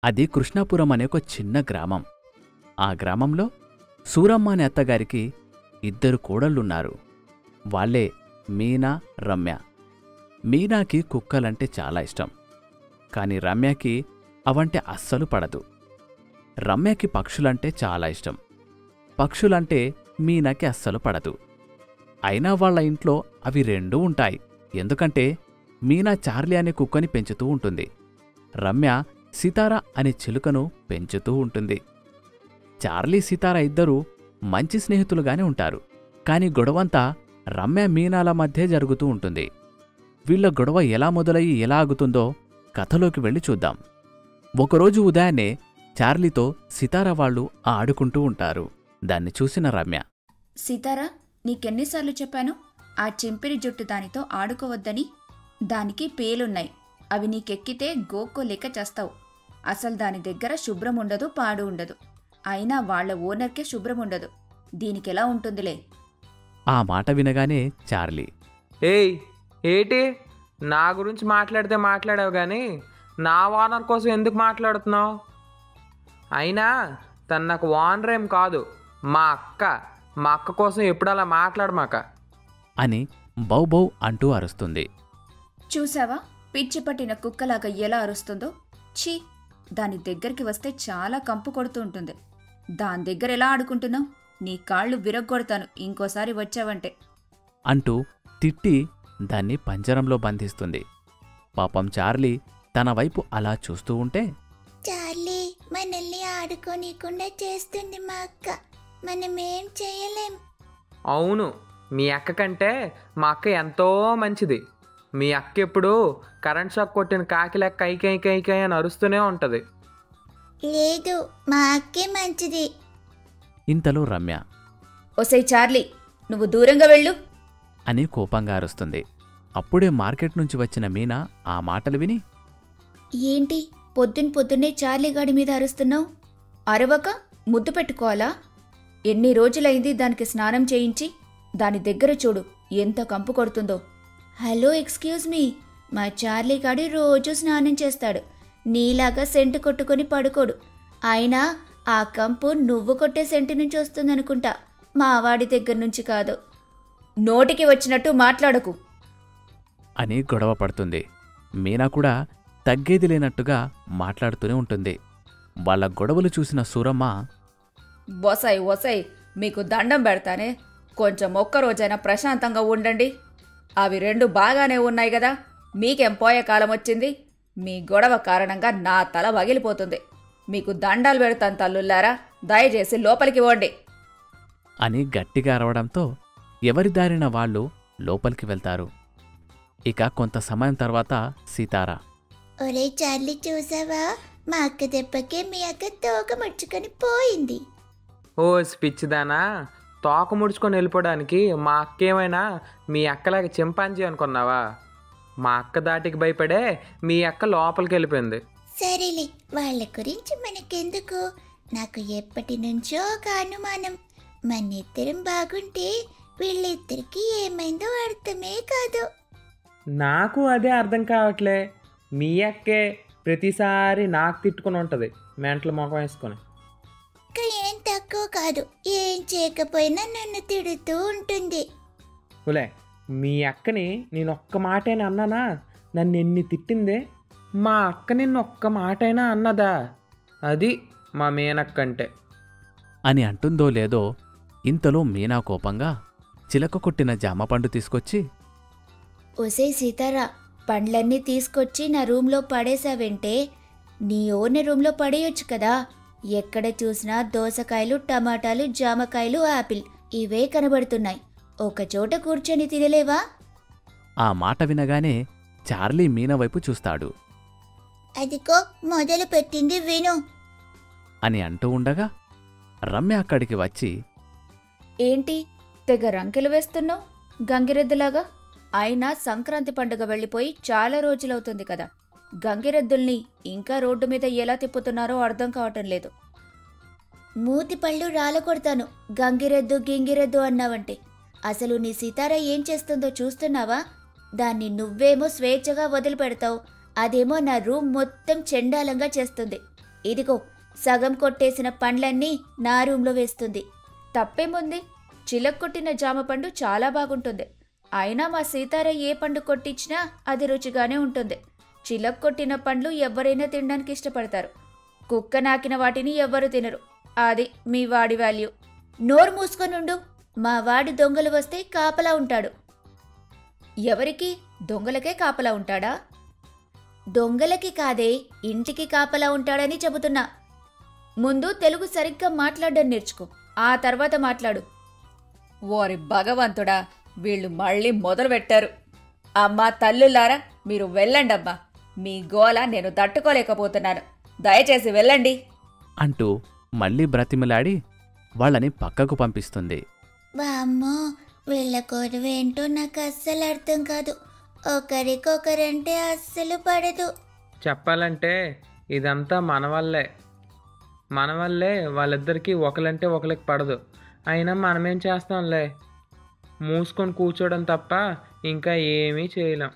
అది కృష్ణాపురం అనే ఒక చిన్న గ్రామం. ఆ గ్రామంలో సూరమ్మ అనే అత్తగారికి 2 కోడళ్లున్నారు. వాళ్లే మీనా, రమ్య. మీనాకి కుక్కలంటే చాలా ఇష్టం. కాని రమ్యకి అవంటే అస్సలు పడదు. రమ్యకి పక్షులంటే చాలా ఇష్టం. పక్షులంటే మీనాకి అస్సలు పడదు. అయినా వాళ్ల ఇంట్లో అవి రెండూ ఉంటాయి. ఎందుకంటే మీనా చార్లీ అనే కుక్కని పెంచుతూ ఉంటుంది. రమ్య సితార అనే చిలుకను పెంచుతూ ఉంటుంది. చార్లీ, సితార ఇద్దరూ మంచి స్నేహితులుగానే ఉంటారు. కాని గొడవంతా రమ్య, మీనాల మధ్య జరుగుతూ ఉంటుంది. వీళ్ల గొడవ ఎలా మొదలయ్యి ఎలా ఆగుతుందో కథలోకి వెళ్ళి చూద్దాం. ఒకరోజు ఉదయాన్నే చార్లీతో సితార వాళ్ళు ఆడుకుంటూ ఉంటారు. దాన్ని చూసిన రమ్య, సీతారా, నీకెన్నిసార్లు చెప్పాను ఆ చింపిరి జుట్టు దానితో ఆడుకోవద్దని? దానికి పేలున్నాయి. అవి నీకెక్కితే గోక్కోలేక చేస్తావు. అసలు దాని దగ్గర శుభ్రం ఉండదు, పాడు ఉండదు. అయినా వాళ్ల ఓనర్కే శుభ్రం ఉండదు. దీనికెలా ఉంటుందిలే. ఆ మాట వినగానే చార్లీ, ఏయ్ ఏటి నా గురించి మాట్లాడితే మాట్లాడావు కానీ నా ఓనర్ కోసం ఎందుకు మాట్లాడుతున్నావు? అయినా తను నాకు ఓనర్ ఏం కాదు, మా అక్క కోసం ఎప్పుడు అలా మాట్లాడమాక అని బౌ అంటూ అరుస్తుంది. చూసావా పిచ్చి పట్టిన కుక్కలాగా ఎలా అరుస్తుందో? ఛీ, దాని దగ్గరికి వస్తే చాలా కంపు కొడుతూ ఉంటుంది. దాని దగ్గర ఎలా ఆడుకుంటున్నావు? నీ కాళ్ళు విరగ్గొడతాను ఇంకోసారి వచ్చావంటే అంటూ తిట్టి దాన్ని పంజరంలో బంధిస్తుంది. పాపం చార్లీ తన వైపు అలా చూస్తూ ఉంటే, చార్లీ, మనల్ని ఆడుకోనీకుండా చేస్తుంది మా అక్క. మనమేం చేయలేం. అవును, మీ అక్క కంటే మా అక్క ఎంతో మంచిది. మీ అక్క ఎప్పుడు కరెంట్ షాక్ కొట్టిన కాకి లెక్క కైకై అని అరుస్తూనే ఉంటుంది. లేదు, మా అక్కే మంచిది. ఇంతలో రమ్య, ఒసై చార్లీ, నువ్వు దూరంగా వెళ్ళు అని కోపంగా అరుస్తుంది. అప్పుడే మార్కెట్ నుంచి వచ్చిన మీనా ఆ మాటలు విని, ఏంటి పొద్దున్నే చార్లీగాడి మీద అరుస్తున్నావు? అరవక ముద్దు పెట్టుకోవాలా? ఎన్ని రోజులైంది దానికి స్నానం చేయించి? దాని దగ్గర చూడు ఎంత కంపు కొడుతుందో. హలో, ఎక్స్క్యూజ్ మీ, మా చార్లీగాడి రోజూ స్నానం చేస్తాడు. నీలాగా సెంటు కొట్టుకొని పడుకోడు. అయినా ఆ కంపు నువ్వు కొట్టే సెంటు నుంచి వస్తుందనుకుంటా, మా వాడి దగ్గర నుంచి కాదు. నోటికి వచ్చినట్టు మాట్లాడకు అని గొడవ పడుతుంది. మీనా కూడా తగ్గేది లేనట్టుగా మాట్లాడుతూనే ఉంటుంది. వాళ్ళ గొడవలు చూసిన సూరమ్మ, ఒసై మీకు దండం పెడతానే, కొంచెం ఒక్కరోజైనా ప్రశాంతంగా ఉండండి. అవి రెండు బాగానే ఉన్నాయి కదా, మీకేం పోయే కాలం వచ్చింది? మీ గొడవ కారణంగా నా తల పగిలిపోతుంది. మీకు దండాలు పెడతాను తల్లుల్లారా, దయచేసి లోపలికి పోండి అని గట్టిగా అరవడంతో ఎవరి దారిన వాళ్ళు లోపలికి వెళ్తారు. ఇక కొంత సమయం తర్వాత సీతారా, ఒరే చార్లీ, చూసావా? మా అక్క దెబ్బకే మీ అక్క తోక ముడుచుకొని పోయింది. ఓ పిచ్చిదానా, తోక ముడుచుకొని వెళ్ళిపోవడానికి మా అక్క ఏమైనా మీ అక్కలాగా చింపాంజీ అనుకున్నావా? మా అక్క దాటికి భయపడే మీ అక్క లోపలికి వెళ్ళిపోయింది. సరేలే, వాళ్ళ గురించి మనకెందుకు. నాకు ఎప్పటి నుంచో ఒక అనుమానం. మనిద్దరం బాగుంటే వీళ్ళిద్దరికి ఏమైందో అర్థమే కాదు. నాకు అదే అర్థం కావట్లే. మీ అక్కే ప్రతిసారి నాకు తిట్టుకుని ఉంటుంది, మెంటల మొఖం వేసుకొని. ఏం తక్కువ కాదు, ఏం చేయకపోయినా నన్ను తిడుతూ ఉంటుంది. ఉలే, మీ అక్కని నేను ఒక్క మాటైనా అన్నానా? నన్ను ఎన్ని తిట్టిందే. మా అక్క నిన్ను ఒక్క మాటైనా అన్నదా? అది మా మేనక్కంటే అని అంటుందో లేదో ఇంతలో మీనా కోపంగా చిలక కొట్టిన జామపండు తీసుకొచ్చి, ఒసే సీతారా, పండ్లన్నీ తీసుకొచ్చి నా రూంలో పడేశావంటే నీ ఓనర్ రూంలో పడేయొచ్చు కదా. ఎక్కడ చూసినా దోసకాయలు, టమాటాలు, జామకాయలు, ఆపిల్ ఇవే కనబడుతున్నాయి. ఒకచోట కూర్చొని తినలేవా? ఆ మాట వినగానే చార్లీ మీనా వైపు చూస్తాడు. అదిగో మొదలు పెట్టింది విను అని అంటూ ఉండగా రమ్య అక్కడికి వచ్చి, ఏంటి తెగ రంకెలు వేస్తున్నావు గంగిరెద్దులాగా? అయినా సంక్రాంతి పండుగ వెళ్ళిపోయి చాలా రోజులవుతుంది కదా. గంగిరెద్దుల్ని ఇంకా రోడ్డు మీద ఎలా తిప్పుతున్నారో అర్థం కావటం లేదు. మూతి పళ్ళు రాలకొడతాను గంగిరెద్దు గింగిరెద్దు అన్నావంటే. అసలు నీ సీతారా ఏం చేస్తుందో చూస్తున్నావా? దాన్ని నువ్వేమో స్వేచ్ఛగా వదిలిపెడతావు, అదేమో నా రూమ్ మొత్తం చెండాలంగా చేస్తుంది. ఇదిగో సగం కొట్టేసిన పండ్లన్నీ నా రూంలో వేస్తుంది. తప్పేముంది? చిలక్కొట్టిన జామపండు చాలా బాగుంటుంది. అయినా మా సీతార ఏ పండు కొట్టించినా అది రుచిగానే ఉంటుంది. చిలక్కొట్టిన పండ్లు ఎవరైనా తినడానికి ఇష్టపడతారు. కుక్క నాకిన వాటిని ఎవ్వరు తినరు. అది మీ వాడి వాల్యూ. నోరు మూసుకొనుండు. మా వాడి దొంగలు వస్తే కాపలా ఉంటాడు. ఎవరికి? దొంగలకే కాపలా ఉంటాడా? దొంగలకి కాదే, ఇంటికి కాపలా ఉంటాడని చెబుతున్నా. ముందు తెలుగు సరిగ్గా మాట్లాడడం నేర్చుకో, ఆ తర్వాత మాట్లాడు. ఓరి భగవంతుడా, వీళ్ళు మళ్ళీ మొదలుపెట్టారు. అమ్మా తల్లులారా, మీరు వెళ్ళండమ్మా. మీ గోల నేను తట్టుకోలేకపోతున్నాను. దయచేసి వెళ్ళండి అంటూ మళ్ళీ బ్రతిమలాడి వాళ్ళని పక్కకు పంపిస్తుంది. వామ్మో, వీళ్ళ గొడవేంటో నాకు అస్సలు అర్థం కాదు. ఒకరికొకరంటే అస్సలు పడదు. చెప్పాలంటే ఇదంతా మన వల్లే వాళ్ళిద్దరికీ ఒకలంటే ఒకరికి పడదు. అయినా మనమేం చేస్తాంలే, మూసుకొని కూర్చోవడం తప్ప ఇంకా ఏమీ చేయలేం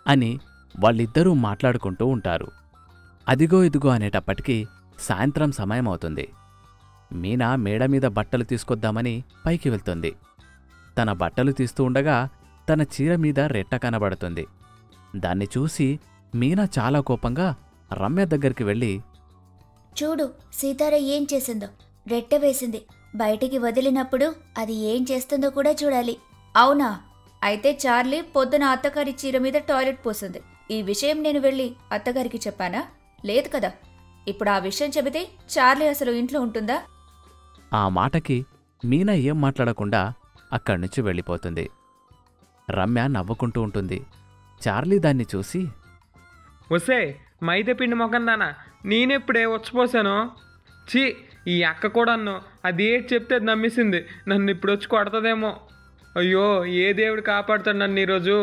అని వాళ్ళిద్దరూ మాట్లాడుకుంటూ ఉంటారు. అదిగో ఇదిగో అనేటప్పటికీ సాయంత్రం సమయం అవుతుంది. మీనా మేడ మీద బట్టలు తీసుకొద్దామని పైకి వెళ్తుంది. తన బట్టలు తీస్తూ ఉండగా తన చీర మీద రెట్ట కనబడుతుంది. దాన్ని చూసి మీనా చాలా కోపంగా రమ్య దగ్గరికి వెళ్ళి, చూడు సీతార ఏం చేసిందో. రెట్ట వేసింది. బయటికి వదిలినప్పుడు అది ఏం చేస్తుందో కూడా చూడాలి. అవునా? అయితే చార్లీ పొద్దున అత్తగారి చీర మీద టాయిలెట్ పోసింది. ఈ విషయం నేను వెళ్ళి అత్తగారికి చెప్పానా? లేదు కదా. ఇప్పుడు ఆ విషయం చెబితే చార్లీ అసలు ఇంట్లో ఉంటుందా? ఆ మాటకి మీనా ఏం మాట్లాడకుండా అక్కడ్నుంచి వెళ్ళిపోతుంది. రమ్య నవ్వుకుంటూ ఉంటుంది. చార్లీ దాన్ని చూసి, వసే మైదాపిండి మొకందానా, నేనెప్పుడే వచ్చిపోసాను. ఛీ, ఈ అక్క కూడా అన్ను అది ఏటి చెప్తే అది నమ్మేసింది. నన్ను ఇప్పుడు వచ్చి కొడతదేమో. అయ్యో, ఏ దేవుడు కాపాడుతాడు నన్ను ఈరోజు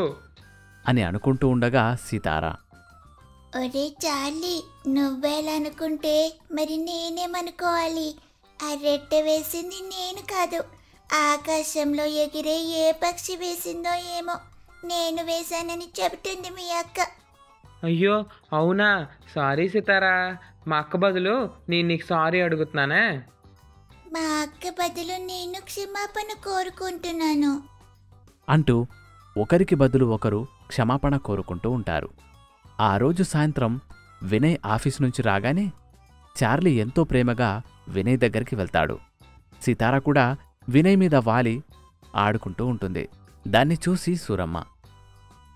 అని అనుకుంటూ ఉండగా సీతార, ఒరే చార్లీ, నువ్వేలనుకుంటే మరి నేనేమనుకోవాలి? ఆ రెట్ట వేసింది నేను కాదు. ఆకాశంలో ఎగిరే ఏ పక్షి వేసిందో ఏమో, నేను వేశానని చెబుతుంది మీ అక్క. అయ్యో అవునా, సారీ సీతారా. మా అక్క బదులు నేను నీకు సారీ అడుగుతున్నానే. మా అక్క బదులు నేను క్షమాపణ కోరుకుంటున్నాను అంటూ ఒకరికి బదులు ఒకరు క్షమాపణ కోరుకుంటూ ఉంటారు. ఆ రోజు సాయంత్రం వినయ్ ఆఫీసు నుంచి రాగానే చార్లీ ఎంతో ప్రేమగా వినయ్ దగ్గరికి వెళ్తాడు. సీతార కూడా వినయ్ మీద వాలి ఆడుకుంటూ ఉంటుంది. దాన్ని చూసి సూరమ్మ,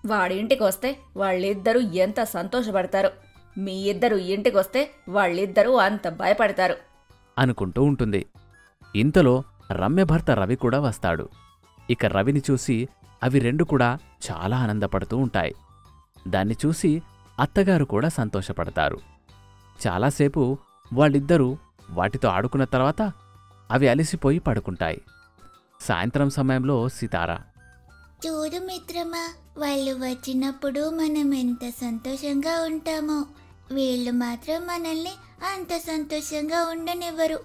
వాడి ఇంటికొస్తే వాళ్ళిద్దరూ ఎంత సంతోషపడతారు. మీ ఇద్దరు ఇంటికొస్తే వాళ్ళిద్దరూ అంత భయపడతారు అనుకుంటూ ఉంటుంది. ఇంతలో రమ్య భర్త రవి కూడా వస్తాడు. ఇక రవిని చూసి అవి రెండు కూడా చాలా ఆనందపడుతూ ఉంటాయి. దాన్ని చూసి అత్తగారు కూడా సంతోషపడతారు. చాలాసేపు వాళ్ళిద్దరూ వాటితో ఆడుకున్న తర్వాత అవి అలసిపోయి పడుకుంటాయి. సాయంత్రం సమయంలో సీతార, చూడు మిత్రమా, వాళ్ళు వచ్చినప్పుడు మనం ఎంత సంతోషంగా ఉంటామో, వీళ్ళు మాత్రం మనల్ని అంత సంతోషంగా ఉండనివ్వరు.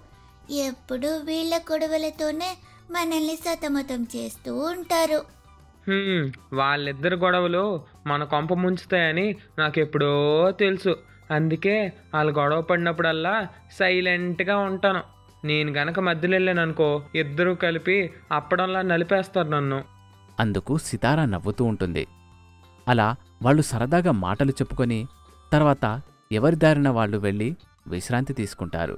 ఎప్పుడూ వీళ్ళ గొడవలతోనే మనల్ని సతమతం చేస్తూ ఉంటారు. వాళ్ళిద్దరు గొడవలు మన కొంప ముంచుతాయని నాకెప్పుడో తెలుసు. అందుకే వాళ్ళు గొడవ పడినప్పుడల్లా సైలెంట్గా ఉంటాను. నేను గనక మధ్యలో వెళ్ళాననుకో, ఇద్దరూ కలిపి అప్పడంలా నలిపేస్తారు నన్ను. అందుకు సితారా నవ్వుతూ ఉంటుంది. అలా వాళ్ళు సరదాగా మాటలు చెప్పుకొని తర్వాత ఎవరి దారిన వాళ్ళు వెళ్ళి విశ్రాంతి తీసుకుంటారు.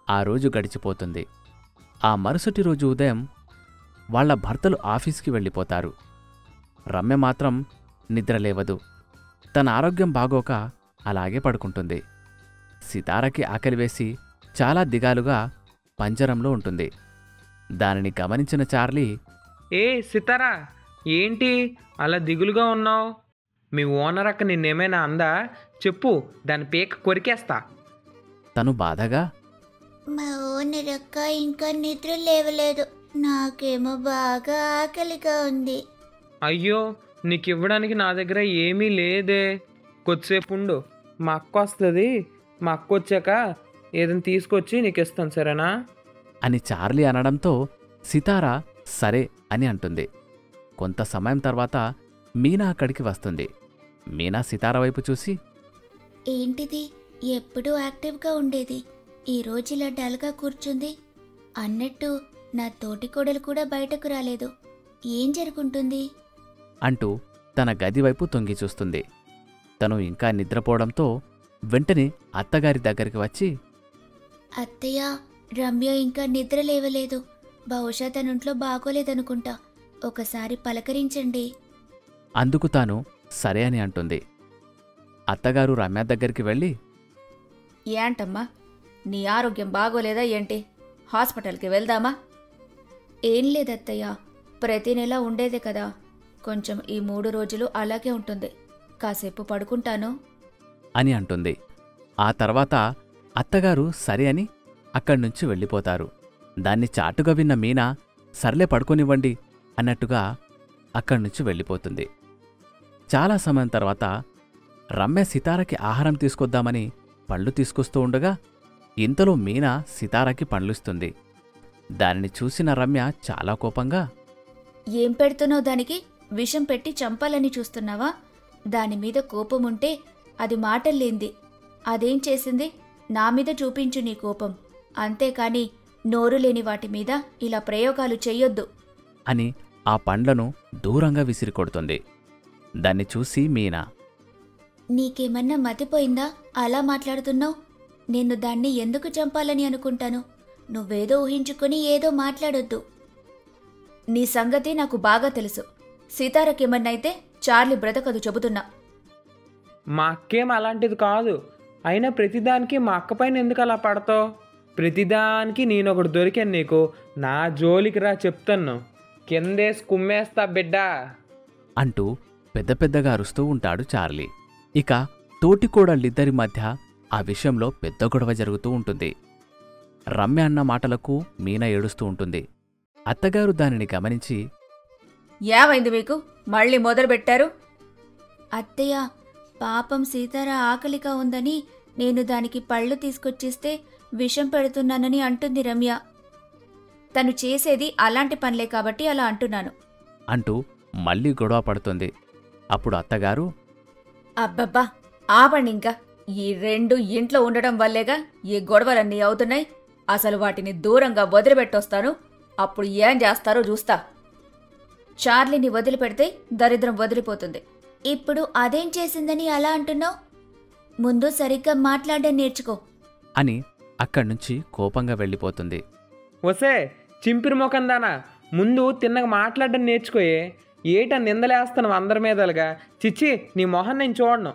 ఆ రోజు గడిచిపోతుంది. ఆ మరుసటి రోజు ఉదయం వాళ్ల భర్తలు ఆఫీస్కి వెళ్ళిపోతారు. రమ్య మాత్రం నిద్రలేవదు. తన ఆరోగ్యం బాగోక అలాగే పడుకుంటుంది. సితారకి ఆకలివేసి చాలా దిగాలుగా పంజరంలో ఉంటుంది. దానిని గమనించిన చార్లీ, ఏ సితారా, ఏంటి అలా దిగులుగా ఉన్నావు? మీ ఓనర్ అక్క నిన్నేమైనా అందా? చెప్పు, దాని పీక కొరికేస్తా. తను బాధగా, మా ఓనర్ అక్క ఇంకా నిద్ర లేవలేదు. నాకేమో బాగా ఆకలిగా ఉంది. అయ్యో, నీకు ఇవ్వడానికి నా దగ్గర ఏమీ లేదే. కొద్దిసేపు ఉండు, మా అక్క వస్తుంది. మా అక్క వచ్చాక ఏదైనా తీసుకొచ్చి నీకు ఇస్తాను, సరేనా అని చార్లీ అనడంతో సితారా సరే అని అంటుంది. కొంత సమయం తర్వాత మీనా అక్కడికి వస్తుంది. మీనా సితార వైపు చూసి, ఏంటిది, ఎప్పుడూ యాక్టివ్గా ఉండేది, ఈరోజు ఇలా డల్గా కూర్చుంది. అన్నట్టు నా తోటి కోడలు కూడా బయటకు రాలేదు. ఏం జరుగుంటుంది? అంటూ తన గది వైపు తొంగి చూస్తుంది. తను ఇంకా నిద్రపోవడంతో వెంటనే అత్తగారి దగ్గరికి వచ్చి, అత్తయ్య, రమ్య ఇంకా నిద్ర లేవలేదు. బహుశా తనుంట్లో బాగోలేదనుకుంటా. ఒకసారి పలకరించండి. అందుకు తాను సరే అని అంటుంది. అత్తగారు రమ్య దగ్గరికి వెళ్ళి, ఏంటమ్మా, నీ ఆరోగ్యం బాగోలేదా ఏంటి? హాస్పిటల్కి వెళ్దామా? ఏం లేదత్తయ్య, ప్రతి నెల ఉండేదే కదా, కొంచెం ఈ 3 రోజులు అలాగే ఉంటుంది. కాసేపు పడుకుంటాను అని అంటుంది. ఆ తర్వాత అత్తగారు సరే అని అక్కడ్నుంచి వెళ్ళిపోతారు. దాన్ని చాటుగా విన్న మీనా సర్లే పడుకోనివ్వండి అన్నట్టుగా అక్కడ్నుంచి వెళ్ళిపోతుంది. చాలా సమయం తర్వాత రమ్య సితారకి ఆహారం తీసుకొద్దామని పళ్ళు తీసుకొస్తూ ఉండగా ఇంతలో మీనా సితారకి పండ్లిస్తుంది. దానిని చూసిన రమ్య చాలా కోపంగా, ఏం పెడుతున్నావు దానికి? విషం పెట్టి చంపాలని చూస్తున్నావా? దానిమీద కోపముంటే అది మాటల్లేంది. అదేం చేసింది? నా మీద చూపించు నీ కోపం, అంతేకాని నోరు లేని వాటి మీద ఇలా ప్రయోగాలు చెయ్యొద్దు అని ఆ పండ్లను దూరంగా విసిరికొడుతుంది. దాన్ని చూసి మీనా, నీకేమన్నా మతిపోయిందా? అలా మాట్లాడుతున్నావు. నేను దాన్ని ఎందుకు చంపాలని అనుకుంటాను? నువ్వేదో ఊహించుకొని ఏదో మాట్లాడొద్దు. నీ సంగతి నాకు బాగా తెలుసు. సీతారకేమన్నైతే చార్లీ బ్రతకదు చెబుతున్నా. మా అక్కేం అలాంటిది కాదు. అయినా ప్రతిదానికి మా అక్క పైన ఎందుకు అలా పడతావు? ప్రతిదానికి నేనొకడు దొరికాను నీకు. నా జోలికి రా చెప్తాను. కిందేసి కుమ్మేస్తా బిడ్డా అంటూ పెద్ద పెద్దగా అరుస్తూ ఉంటాడు చార్లీ. ఇక తోటికోడళ్ళిద్దరి మధ్య ఆ విషయంలో పెద్ద గొడవ జరుగుతూ ఉంటుంది. రమ్య అన్న మాటలకు మీనా ఏడుస్తూ ఉంటుంది. అత్తగారు దానిని గమనించి, ఏమైంది మీకు? మళ్ళీ మొదలుపెట్టారు? అత్తయ్య, పాపం సీతార ఆకలిగా ఉందని నేను దానికి పళ్ళు తీసుకొచ్చిస్తే విషం పెడుతున్నానని అంటుంది రమ్య. తను చేసేది అలాంటి పనులే కాబట్టి అలా అంటున్నాను అంటూ మళ్ళీ గొడవ పడుతుంది. అప్పుడు అత్తగారు, అబ్బబ్బా, ఆపండి ఇంకా. ఈ 2 ఇంట్లో ఉండడం వల్లేగా ఈ గొడవలన్నీ అవుతున్నాయి. అసలు వాటిని దూరంగా వదిలిపెట్టొస్తాను. అప్పుడు ఏం చేస్తారో చూస్తా. చార్లీని వదిలిపెడితే దరిద్రం వదిలిపోతుంది. ఇప్పుడు అదేం చేసిందని అలా అంటున్నావు? ముందు సరిగ్గా మాట్లాడడం నేర్చుకో అని అక్కడ్నుంచి కోపంగా వెళ్ళిపోతుంది. వసే చింపిరి మొకందానా, ముందు తిన్నగా మాట్లాడడం నేర్చుకోయే. ఏట నిందలేస్తాను అందరి మీదలుగా. చిచ్చి, నీ మొహం నేను చూడను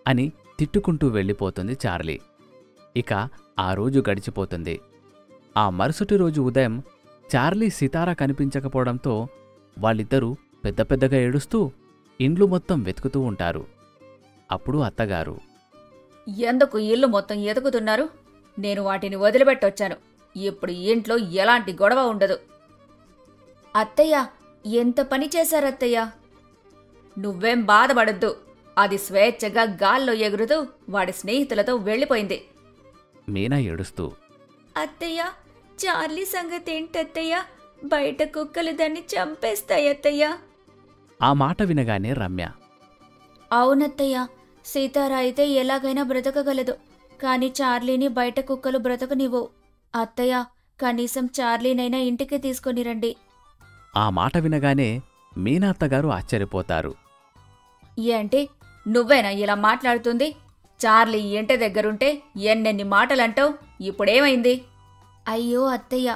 అని తిట్టుకుంటూ వెళ్ళిపోతుంది చార్లీ. ఇక ఆ రోజు గడిచిపోతుంది. ఆ మరుసటి రోజు ఉదయం చార్లీ సితార కనిపించకపోవడంతో వాళ్ళిద్దరూ పెద్ద పెద్దగా ఏడుస్తూ ఇండ్లు మొత్తం వెతుకుతూ ఉంటారు. అప్పుడు అత్తగారు, ఎందుకు ఇల్లు మొత్తం ఎతుకుతున్నారు? నేను వాటిని వదిలిపెట్టొచ్చాను. ఇప్పుడు ఇంట్లో ఎలాంటి గొడవ ఉండదు. అత్తయ్య, ఎంత పని చేశారత్తయ్య? నువ్వేం బాధపడద్దు. అది స్వేచ్ఛగా గాల్లో ఎగురుతూ వాడి స్నేహితులతో వెళ్ళిపోయింది. మీనా ఏడుస్తూ, అత్తయ్య, చార్లీ సంగతి ఏంటత్తయ్య? బయట కుక్కలు దాన్ని చంపేస్తాయత్తయ్య. ఆ మాట వినగానే రమ్య, అవునత్తయ్య, సీతార అయితే ఎలాగైనా బ్రతకగలదు, కాని చార్లీని బయట కుక్కలు బ్రతకనివ్వవు. అత్తయ్య, కనీసం చార్లీనైనా ఇంటికి తీసుకొని రండి. ఆ మాట వినగానే మీనా అత్తగారు ఆశ్చర్యపోతారు. ఏంటి, నువ్వేనా ఇలా మాట్లాడుతుంది? చార్లీ ఇంటి దగ్గరుంటే ఎన్నెన్ని మాటలంటావు. ఇప్పుడేమైంది? అయ్యో అత్తయ్య,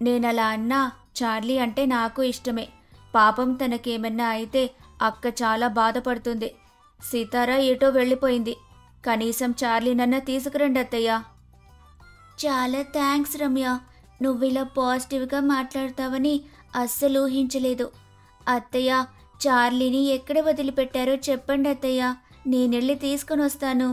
నేనలా అన్నా. చార్లీ అంటే నాకు ఇష్టమే. పాపం తనకేమన్నా అయితే అక్క చాలా బాధపడుతుంది. సీతారా ఏటో వెళ్ళిపోయింది. కనీసం చార్లీనన్నా తీసుకురండి అత్తయ్య. చాలా థ్యాంక్స్ రమ్య. నువ్విలా పాజిటివ్గా మాట్లాడతావని అస్సలు ఊహించలేదు. అత్తయ్య, చార్లీని ఎక్కడ వదిలిపెట్టారో చెప్పండి అత్తయ్య, నేనెళ్ళి తీసుకుని వస్తాను.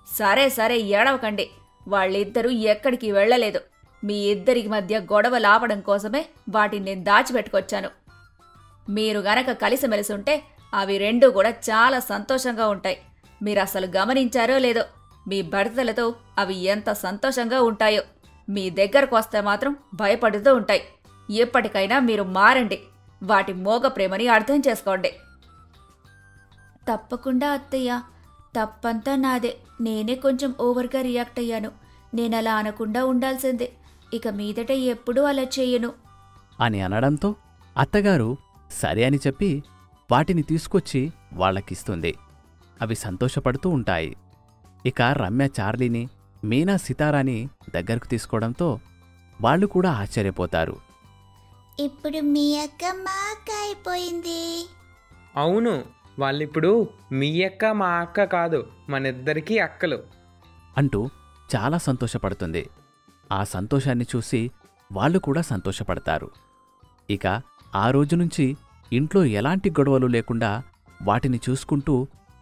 సరే సరే, ఏడవకండి. వాళ్ళిద్దరూ ఎక్కడికి వెళ్ళలేదు. మీ ఇద్దరికి మధ్య గొడవ లాపడం కోసమే వాటిని నేను దాచిపెట్టుకొచ్చాను. మీరు గనక కలిసిమెలిసి ఉంటే అవి 2 కూడా చాలా సంతోషంగా ఉంటాయి. మీరసలు గమనించారో లేదో, మీ భర్తలతో అవి ఎంత సంతోషంగా ఉంటాయో. మీ దగ్గరకు వస్తే మాత్రం భయపడుతూ ఉంటాయి. ఎప్పటికైనా మీరు మారండి. వాటి మోగ ప్రేమని అర్థం చేసుకోండి. తప్పకుండా అత్తయ్య. తప్పంతా నాదే. నేనే కొంచెం ఓవర్గా రియాక్ట్ అయ్యాను. నేనలా అనకుండా ఉండాల్సిందే. ఇక మీదట ఎప్పుడూ అలా చెయ్యను అని అనడంతో అత్తగారు సరే అని చెప్పి వాటిని తీసుకొచ్చి వాళ్ళకిస్తుంది. అవి సంతోషపడుతూ ఉంటాయి. ఇక రమ్య చార్లీని, మీనా సితారాని దగ్గరకు తీసుకోవడంతో వాళ్ళు కూడా ఆశ్చర్యపోతారు. ఇప్పుడు మీ అక్క మా అక్క అయిపోయింది. అవును, వాళ్ళిప్పుడు మీ అక్క మా అక్క కాదు, మనిద్దరికీ అక్కలు అంటూ చాలా సంతోషపడుతుంది. ఆ సంతోషాన్ని చూసి వాళ్ళు కూడా సంతోషపడతారు. ఇక ఆ రోజు నుంచి ఇంట్లో ఎలాంటి గొడవలు లేకుండా వాటిని చూసుకుంటూ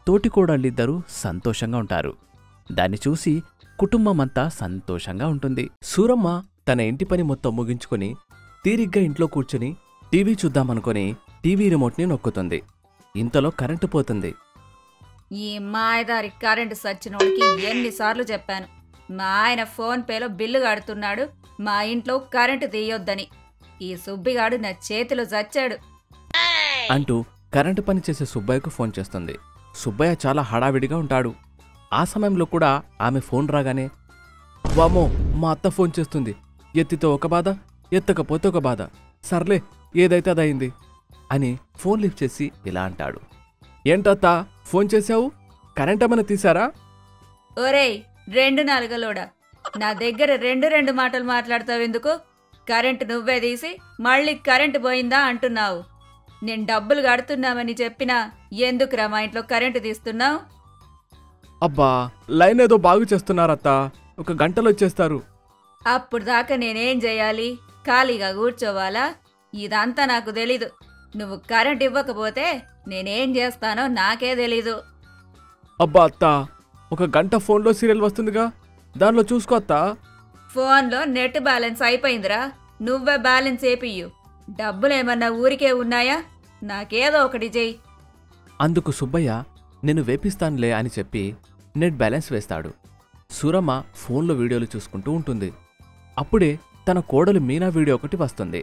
తోటికోడళ్ళిద్దరూ సంతోషంగా ఉంటారు. దాన్ని చూసి కుటుంబమంతా సంతోషంగా ఉంటుంది. సూరమ్మ తన ఇంటి పని మొత్తం ముగించుకొని తీరిగ్గా ఇంట్లో కూర్చుని టీవీ చూద్దామనుకొని టీవీ రిమోట్ని నొక్కుతుంది. ఇంతలో కరెంటు పోతుంది. ఈ మాయదారి కరెంటు సచ్చినోడికి ఎన్నిసార్లు చెప్పాను. మా ఆయన ఫోన్ పేలో బిల్లు కడుతున్నాడు, మా ఇంట్లో కరెంటు తీయొద్దని. ఈ సుబ్బిగాడు నా చేతిలో చచ్చాడు అంటూ కరెంటు పని చేసే సుబ్బయ్యకు ఫోన్ చేస్తుంది. సుబ్బయ్య చాలా హడావిడిగా ఉంటాడు. ఆ సమయంలో కూడా ఆమె ఫోన్ రాగానే, వామో మా అత్త ఫోన్ చేస్తుంది, ఎత్తితే ఒక బాధ, ఎత్తకపోతే ఒక బాధ, సర్లే ఏదైతే అదయింది అని ఫోన్ లిఫ్ట్ చేసి ఇలా అంటాడు. ఏంటత్తా ఫోన్ చేశావు? కరెంట్ ఏమైనా తీశారా? ఒరేయ్ 2 నాలుగలోడా, నా దగ్గర రెండు మాటలు మాట్లాడతావెందుకు? కరెంటు నువ్వే తీసి మళ్ళీ కరెంటు పోయిందా అంటున్నావు. నేను డబ్బులు కడుతున్నామని చెప్పినా ఎందుకురా మా ఇంట్లో కరెంటు తీస్తున్నావు? అబ్బా లైన్ ఏదో బాగు చేస్తున్నారత్తా, ఒక గంటలో వచ్చేస్తారు. అప్పుడు దాకా నేనేం చేయాలి? ఖాళీగా కూర్చోవాలా? ఇదంతా నాకు తెలీదు. నువ్వు కరెంట్ ఇవ్వకపోతే నేనేం చేస్తానో నాకే తెలీదు. అబ్బా అత్తా, ఒక గంట ఫోన్లో సీరియల్ వస్తుందిగా, దానిలో చూసుకో అత్తా. ఫోన్లో నెట్ బ్యాలెన్స్ అయిపోయిందిరా, నువ్వే బ్యాలెన్స్ వేపియ్యు. డబ్బులేమన్నా ఊరికే ఉన్నాయా? నాకేదో ఒకటి చెయ్యి. అందుకు సుబ్బయ్య నేను వేపిస్తానులే అని చెప్పి నెట్ బ్యాలెన్స్ వేస్తాడు. సూరమ్మ ఫోన్లో వీడియోలు చూసుకుంటూ ఉంటుంది. అప్పుడే తన కోడలు మీనా వీడియో ఒకటి వస్తుంది.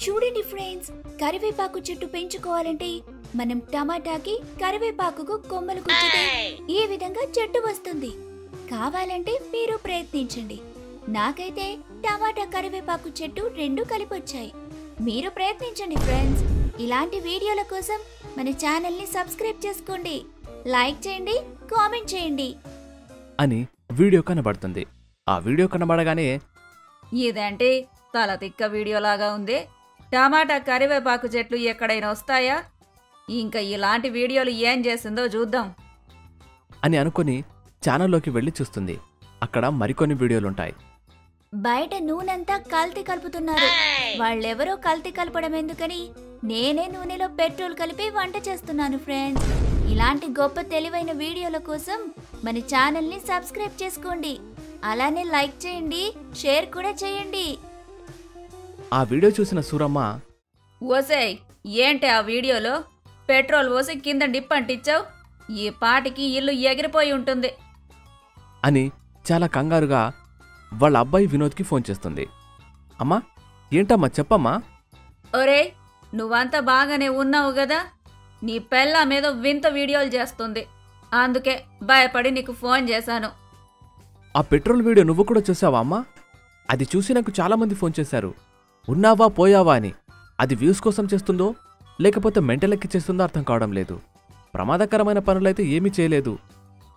చూడండి ఫ్రెండ్స్, కరివేపాకు చెట్టు పెంచుకోవాలంటే మనం టమాటాకి కరివేపాకుకు కొమ్మలు గుచ్చితే ఈ విధంగా చెట్టు వస్తుంది. కావాలంటే మీరు ప్రయత్నించండి. నాకైతే టమాటా కరివేపాకు చెట్టు 2 కలిపొచ్చాయి. మీరు ప్రయత్నించండి ఫ్రెండ్స్. ఇలాంటి వీడియోల కోసం మన ఛానల్ని సబ్స్క్రైబ్ చేసుకోండి, లైక్ చేయండి, కామెంట్ చేయండి అని వీడియో కనబడుతుంది. ఆ వీడియో కనబడగానే ఇదేంటి తల తిక్క వీడియోలాగా ఉంది? టమాటా కరివేపాకు చెట్లు ఎక్కడైనా వస్తాయా? ఇంకా ఇలాంటి వీడియోలు ఏం చేసిందో చూద్దాం అని అనుకుని ఛానల్లోకి వెళ్ళి చూస్తుంది. అక్కడ మరికొన్ని వీడియోలుంటాయి. బయట నూనెంతా కల్తీ కలుపుతున్నారు. వాళ్ళెవరో కల్తీ కలపడం ఎందుకని నేనే నూనెలో పెట్రోల్ కలిపి వంట చేస్తున్నాను ఫ్రెండ్స్. ఇలాంటి గొప్ప తెలివైన వీడియోల కోసం మన ఛానల్ని సబ్స్క్రైబ్ చేసుకోండి, అలానే లైక్ చేయండి, షేర్ కూడా చేయండి. ఆ వీడియో చూసిన సూరమ్మ, ఓసేయ్ ఏంటి ఆ వీడియోలో పెట్రోల్ పోసి కింద డిప్పంటిచ్చావు? ఈ పాటికి ఇల్లు ఎగిరిపోయి ఉంటుంది అని చాలా కంగారుగా వాళ్ళ అబ్బాయి వినోద్కి ఫోన్ చేస్తుంది. అమ్మా ఏంటమ్మా చెప్పమ్మా. ఒరేయ్ నువ్వంతా బాగానే ఉన్నావు గదా? నీ పెళ్ళ మీద వింత వీడియోలు చేస్తుంది, అందుకే భయపడి నీకు ఫోన్ చేశాను. ఆ పెట్రోల్ వీడియో నువ్వు కూడా చూసావా అమ్మా? అది చూసి నాకు చాలామంది ఫోన్ చేశారు. ఉన్నావా పోయావా అని. అది వ్యూస్ కోసం చేస్తుందో లేకపోతే మెంటలెక్కి చేస్తుందో అర్థం కావడం లేదు. ప్రమాదకరమైన పనులైతే ఏమీ చేయలేదు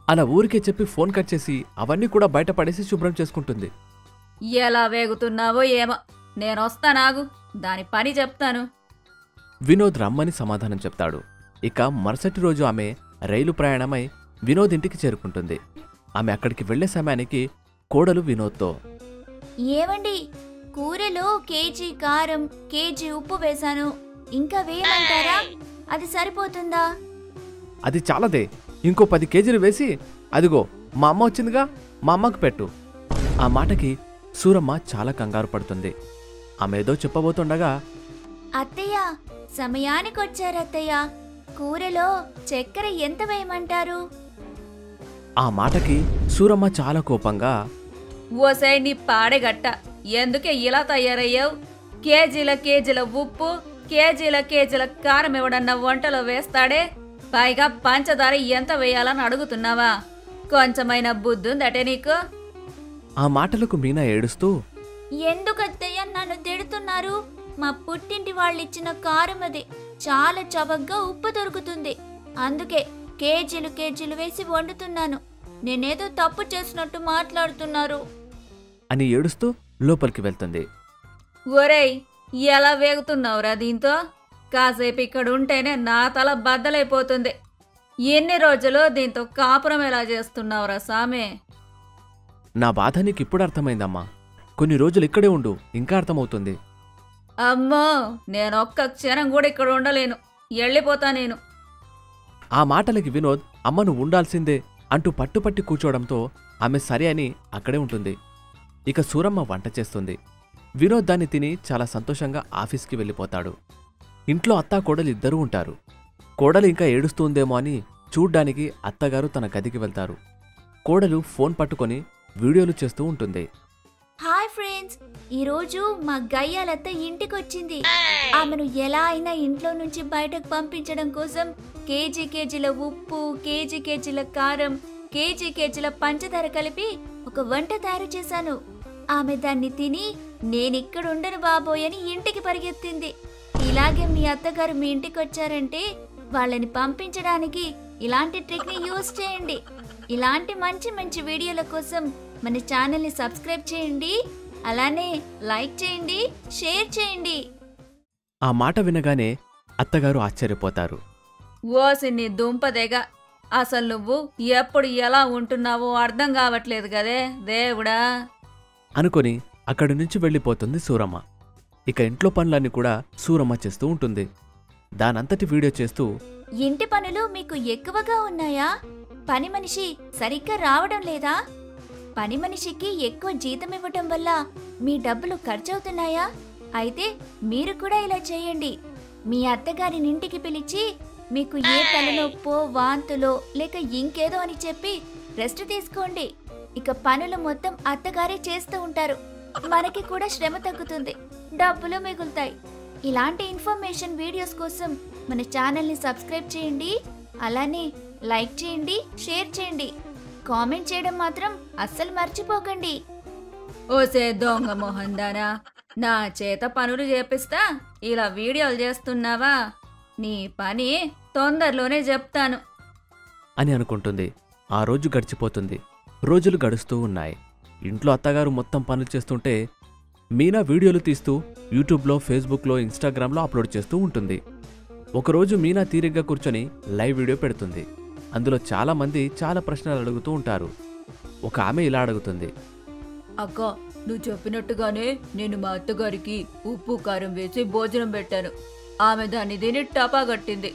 అలా ఊరికే చెప్పి ఫోన్ కట్ చేసి అవన్నీ కూడా బయటపడేసి శుభ్రం చేసుకుంటుంది. ఎలా వేగుతున్నావో ఏమో, నేనొస్తానాగు, దాని పని చెప్తాను. వినోద్ రమ్మని సమాధానం చెప్తాడు. ఇక మరుసటి రోజు ఆమె రైలు ప్రయాణమై వినోద్ ఇంటికి చేరుకుంటుంది. ఆమె అక్కడికి వెళ్లే సమయానికి కోడలు వినోద్తో, ఏవండి, కూరలో కేజీ కారం, కేజీ ఉప్పు వేశాను, ఇంకా వేయమంటారా? అది సరిపోతుందా? అది చాలదే, ఇంకో 10 కేజీలు వేసి అదిగో మా అమ్మ వచ్చిందిగా, మా అమ్మకు పెట్టు. ఆ మాటకి సూరమ్మ చాలా కంగారు పడుతుంది. ఆమె ఏదో చెప్పబోతుండగా, అత్తయ్య సమయానికొచ్చారత్తయ్య, కూరలో చక్కెర ఎంత వేయమంటారు? ఆ మాటకి సూరమ్మ చాలా కోపంగా, ఓసై నీ పాడెగట్ట, ఎందుకే ఇలా తయారయ్యావు? కేజీల కేజీల ఉప్పు, కేజీల కేజీల కారం ఎవడన్నా వంటలో వేస్తాడే? పైగా పంచదార ఎంత వేయాలని అడుగుతున్నావా? కొంచెమైనా బుద్ధుందటే నీకు? ఆ మాటలకు మీనా ఏడుస్తూ, ఎందుకత్తయ్య నన్ను తిడుతున్నారు? మా పుట్టింటి వాళ్ళిచ్చిన కారం అది. చాలా చవకగా ఉప్పు దొరుకుతుంది. అందుకే కేజీలు కేజీలు వేసి వండుతున్నాను. నేనేదో తప్పు చేసినట్టు మాట్లాడుతున్నారు. అని ఏడుస్తూ లోపలికి వెళ్తుంది. ఒరేయ్, ఎలా వేగుతున్నావురా దీంతో? కాసేపు ఇక్కడ ఉంటేనే నా తల బద్దలైపోతుంది. ఎన్ని రోజులు దీంతో కాపురం ఎలా చేస్తున్నావురా సామే? నా బాధ నీకిప్పుడు అర్థమైందమ్మా. కొన్ని రోజులు ఇక్కడే ఉండు, ఇంకా అర్థమవుతుంది. అమ్మో, నేనొక్క క్షణం కూడా ఇక్కడ ఉండలేను. వెళ్ళిపోతా నేను. ఆ మాటలకి వినోద్ అమ్మను ఉండాల్సిందే అంటూ పట్టుపట్టి కూర్చోవడంతో ఆమె సరే అని అక్కడే ఉంటుంది. ఇక సూరమ్మ వంట చేస్తుంది. వినోద్ దాన్ని తిని చాలా సంతోషంగా ఆఫీస్కి వెళ్ళిపోతాడు. ఇంట్లో అత్తా కోడలు ఇద్దరూ ఉంటారు. కోడలు ఇంకా ఏడుస్తుందేమో అని చూడ్డానికి అత్తగారు తన గదికి వెళ్తారు. కోడలు ఫోన్ పట్టుకొని వీడియోలు చేస్తూ ఉంటుంది. హాయ్ ఫ్రెండ్స్, ఈరోజు మా గయ్యాలత్త ఇంటికొచ్చింది. ఆమెను ఎలా అయినా ఇంట్లో నుంచి బయటకు పంపించడం కోసం కేజీ కేజీల ఉప్పు, కేజీ కేజీల కారం, కేజీ కేజీల పంచదార కలిపి ఒక వంట తయారు చేశాను. ఆమె దాన్ని తిని నేనిక్కడ ఉండను బాబోయ్ అని ఇంటికి పరిగెత్తింది. ఇలాగే మీ అత్తగారు మీ ఇంటికి వచ్చారంటే వాళ్ళని పంపించడానికి ఇలాంటి ట్రిక్ని యూజ్ చేయండి. ఇలాంటి మంచి మంచి వీడియోల కోసం మన ఛానల్ని సబ్స్క్రైబ్ చేయండి. అలానే లైక్ చేయండి, షేర్ చేయండి. ఆ మాట వినగానే అత్తగారు ఆశ్చర్యపోతారు. ఓసి నీ దుంపదేగా, అసలు నువ్వు ఎప్పుడు ఎలా ఉంటున్నావో అర్థం కావట్లేదు కదే దేవుడా అనుకొని అక్కడి నుంచి వెళ్ళిపోతుంది సూరమ్మ. ఇక ఇంట్లో పనులన్నీ కూడా సూరమ్మ చేస్తూ ఉంటుంది. దానంతటి వీడియో చేస్తూ, ఇంటి పనులు మీకు ఎక్కువగా ఉన్నాయా? పని మనిషి సరిగ్గా రావడం లేదా? పని మనిషికి ఎక్కువ జీతం ఇవ్వటం వల్ల మీ డబ్బులు ఖర్చవుతున్నాయా? అయితే మీరు కూడా ఇలా చేయండి. మీ అత్తగారిని ఇంటికి పిలిచి మీకు ఏ తలనొప్పో, వాంతులో లేక ఇంకేదో అని చెప్పి రెస్ట్ తీసుకోండి. ఇక పనులు మొత్తం అత్తగారే చేస్తూ ఉంటారు. మనకి కూడా శ్రమ తగ్గుతుంది, డబ్బులు మిగులుతాయి. ఇలాంటి ఇన్ఫర్మేషన్ వీడియోస్ కోసం మన ఛానల్ని సబ్స్క్రైబ్ చేయండి. అలానే లైక్ చేయండి, షేర్ చేయండి, కామెంట్ చేయడం మాత్రం అస్సలు మర్చిపోకండి. ఓసే దొంగ మొహందానా, నా చేత పనులు చేపిస్తా ఇలా వీడియోలు చేస్తున్నావా? నీ పని తొందరలోనే చెప్తాను అని అనుకుంటుంది. ఆ రోజు గడిచిపోతుంది. రోజులు గడుస్తూ ఉన్నాయి. ఇంట్లో అత్తగారు మొత్తం పనులు చేస్తుంటే మీనా వీడియోలు తీస్తూ యూట్యూబ్లో, ఫేస్బుక్లో, ఇన్స్టాగ్రామ్లో అప్లోడ్ చేస్తూ ఉంటుంది. ఒకరోజు మీనా తీరిగ్గా కూర్చొని లైవ్ వీడియో పెడుతుంది. అందులో చాలామంది చాలా ప్రశ్నలు అడుగుతూ ఉంటారు. ఒక ఆమె ఇలా అడుగుతుంది. అక్క, నువ్వు చెప్పినట్టుగానే నేను మా అత్తగారికి ఉప్పు కారం వేసి భోజనం పెట్టాను. ఆమె దాన్ని తిని టపా కట్టింది.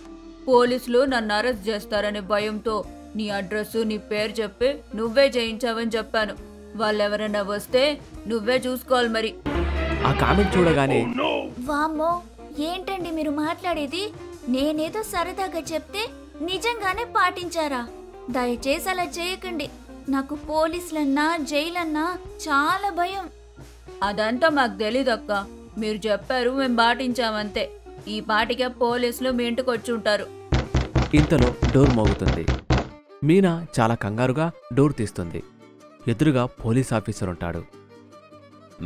పోలీసులు నన్ను అరెస్ట్ చేస్తారనే భయంతో నీ అడ్రస్, నీ పేరు చెప్పి నువ్వే చేయించావని చెప్పాను. వాళ్ళెవరన్నా వస్తే నువ్వే చూసుకోవాలి మరి. ఆ కామెంట్ చూడగానే వామ్మో, ఏంటండి మీరు మాట్లాడేది? నేనేదో సరదాగా చెప్తే నిజంగానే పాటించారా? దయచేసి అలా చేయకండి. నాకు పోలీసులన్నా, జైలన్నా చాలా భయం. అదంతా మాకు తెలీదక్క. మీరు చెప్పారు, మేము పాటించామంతే. ఈ పాటికే పోలీసులు మీ ఇంటికి వచ్చి ఉంటారు. ఇంతలో డోర్ మోగుతుంది. మీనా చాలా కంగారుగా డోర్ తీస్తుంది. ఎదురుగా పోలీస్ ఆఫీసర్ ఉంటాడు.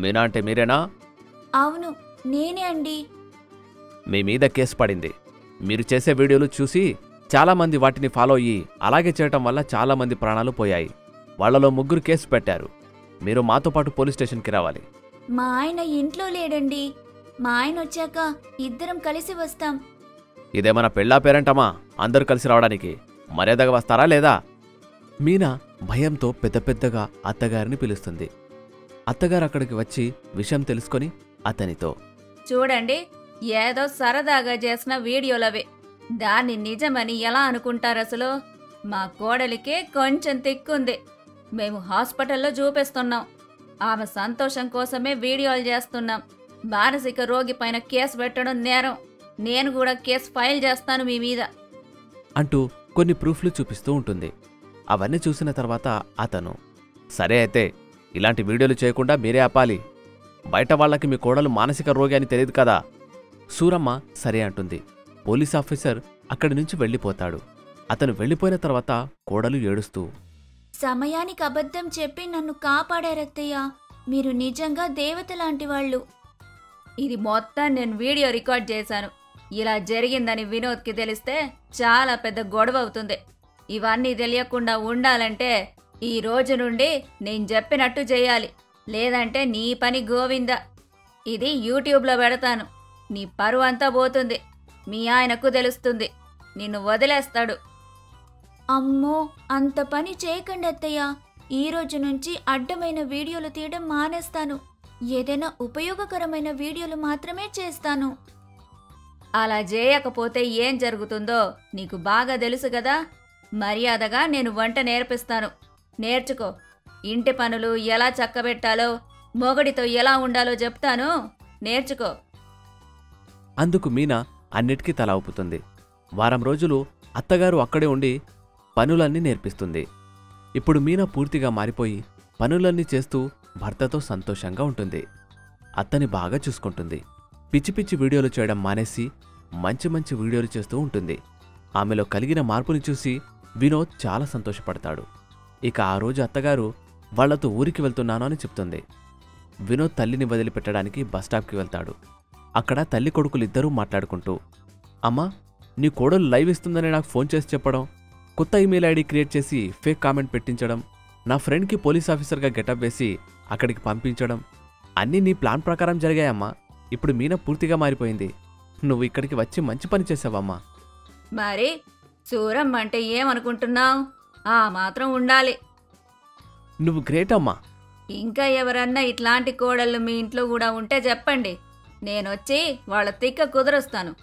మీనా అంటే మీరేనా? అవును, నేనే అండి. మీ మీద కేసు పడింది. మీరు చేసే వీడియోలు చూసి చాలామంది వాటిని ఫాలో అయ్యి అలాగే చేయటం వల్ల చాలామంది ప్రాణాలు పోయాయి. వాళ్లలో 3 కేసు పెట్టారు. మీరు మాతో పాటు పోలీస్ స్టేషన్కి రావాలి. మా ఆయన ఇంట్లో లేడండి. మా ఆయన వచ్చాక ఇద్దరం కలిసి వస్తాం. ఇదేమన్నా పెళ్ళా పేరంటమా అందరూ కలిసి రావడానికి? మర్యాదగా వస్తారా లేదా? మీనా భయంతో పెద్ద పెద్దగా అత్తగారిని పిలుస్తుంది. అత్తగారు అక్కడికి వచ్చి విషయం తెలుసుకొని అతనితో, చూడండి, ఏదో సరదాగా చేసిన వీడియోలవే. దాన్ని నిజమని ఎలా అనుకుంటారు అసలు? మా కోడలికే కొంచెం తిక్కుంది. మేము హాస్పిటల్లో చూపిస్తున్నాం. ఆమె సంతోషం కోసమే వీడియోలు చేస్తున్నాం. మానసిక రోగి పైన కేసు పెట్టడం నేరం. నేను కూడా కేసు ఫైల్ చేస్తాను మీ మీద అంటూ కొన్ని ప్రూఫ్లు చూపిస్తూ ఉంటుంది. అవన్నీ చూసిన తర్వాత అతను, సరే అయితే ఇలాంటి వీడియోలు చేయకుండా మీరే ఆపాలి. బయట వాళ్ళకి మీ కోడలు మానసిక రోగి అని తెలియదు కదా. సూరమ్మ సరే అంటుంది. పోలీస్ ఆఫీసర్ అక్కడి నుంచి వెళ్ళిపోతాడు. అతను వెళ్ళిపోయిన తర్వాత కోడలు ఏడుస్తూ, సమయానికి అబద్ధం చెప్పి నన్ను కాపాడారత్తయ్య. మీరు నిజంగా దేవత లాంటి వాళ్ళు. ఇది మొత్తం నేను వీడియో రికార్డ్ చేశాను. ఇలా జరిగిందని వినోద్కి తెలిస్తే చాలా పెద్ద గొడవ అవుతుంది. ఇవన్నీ తెలియకుండా ఉండాలంటే ఈ రోజు నుండి నేను చెప్పినట్టు చేయాలి. లేదంటే నీ పని గోవింద. ఇది యూట్యూబ్లో పెడతాను. నీ పరువు అంతా పోతుంది. మీ ఆయనకు తెలుస్తుంది. నిన్ను వదిలేస్తాడు. అమ్మో, అంత పని చేయకండి అత్తయ్య. ఈ రోజు నుంచి అడ్డమైన వీడియోలు తీయడం మానేస్తాను. ఏదైనా ఉపయోగకరమైన వీడియోలు మాత్రమే చేస్తాను. అలా చేయకపోతే ఏం జరుగుతుందో నీకు బాగా తెలుసు కదా. మర్యాదగా నేను వంట నేర్పిస్తాను. నేర్చుకో. ఇంటి పనులు ఎలా చక్కబెట్టాలో, మొగడితో ఎలా ఉండాలో చెప్తాను. నేర్చుకో. అందుకు మీనా అన్నిటికీ తల ఊపుతుంది. వారం రోజులు అత్తగారు అక్కడే ఉండి పనులన్నీ నేర్పిస్తుంది. ఇప్పుడు మీనా పూర్తిగా మారిపోయి పనులన్నీ చేస్తూ భర్తతో సంతోషంగా ఉంటుంది. అత్తని బాగా చూసుకుంటుంది. పిచ్చి పిచ్చి వీడియోలు చేయడం మానేసి మంచి మంచి వీడియోలు చేస్తూ ఉంటుంది. ఆమెలో కలిగిన మార్పుని చూసి వినోద్ చాలా సంతోషపడతాడు. ఇక ఆ రోజు అత్తగారు వాళ్లతో ఊరికి వెళ్తున్నాను అని చెప్తుంది. వినోద్ తల్లిని వదిలిపెట్టడానికి బస్టాప్కి వెళ్తాడు. అక్కడ తల్లి కొడుకులిద్దరూ మాట్లాడుకుంటూ, అమ్మా, నీ కోడలు లైవ్ ఇస్తుందని నాకు ఫోన్ చేసి చెప్పడం, కొత్త ఈమెయిల్ ఐడి క్రియేట్ చేసి ఫేక్ కామెంట్ పెట్టించడం, నా ఫ్రెండ్కి పోలీస్ ఆఫీసర్గా గెటప్ వేసి అక్కడికి పంపించడం అన్నీ నీ ప్లాన్ ప్రకారం జరిగాయమ్మా. ఇప్పుడు మీనా పూర్తిగా మారిపోయింది. నువ్వు ఇక్కడికి వచ్చి మంచి పని చేసావమ్మా. మరి సూరమ్మ అంటే ఏమనుకుంటున్నావు? ఆ మాత్రం ఉండాలి. నువ్వు గ్రేట్ అమ్మా. ఇంకా ఎవరన్నా ఇట్లాంటి కోడళ్ళు మీ ఇంట్లో కూడా ఉంటే చెప్పండి. నేనొచ్చి వాళ్ళ తిక్క కుదురుస్తాను.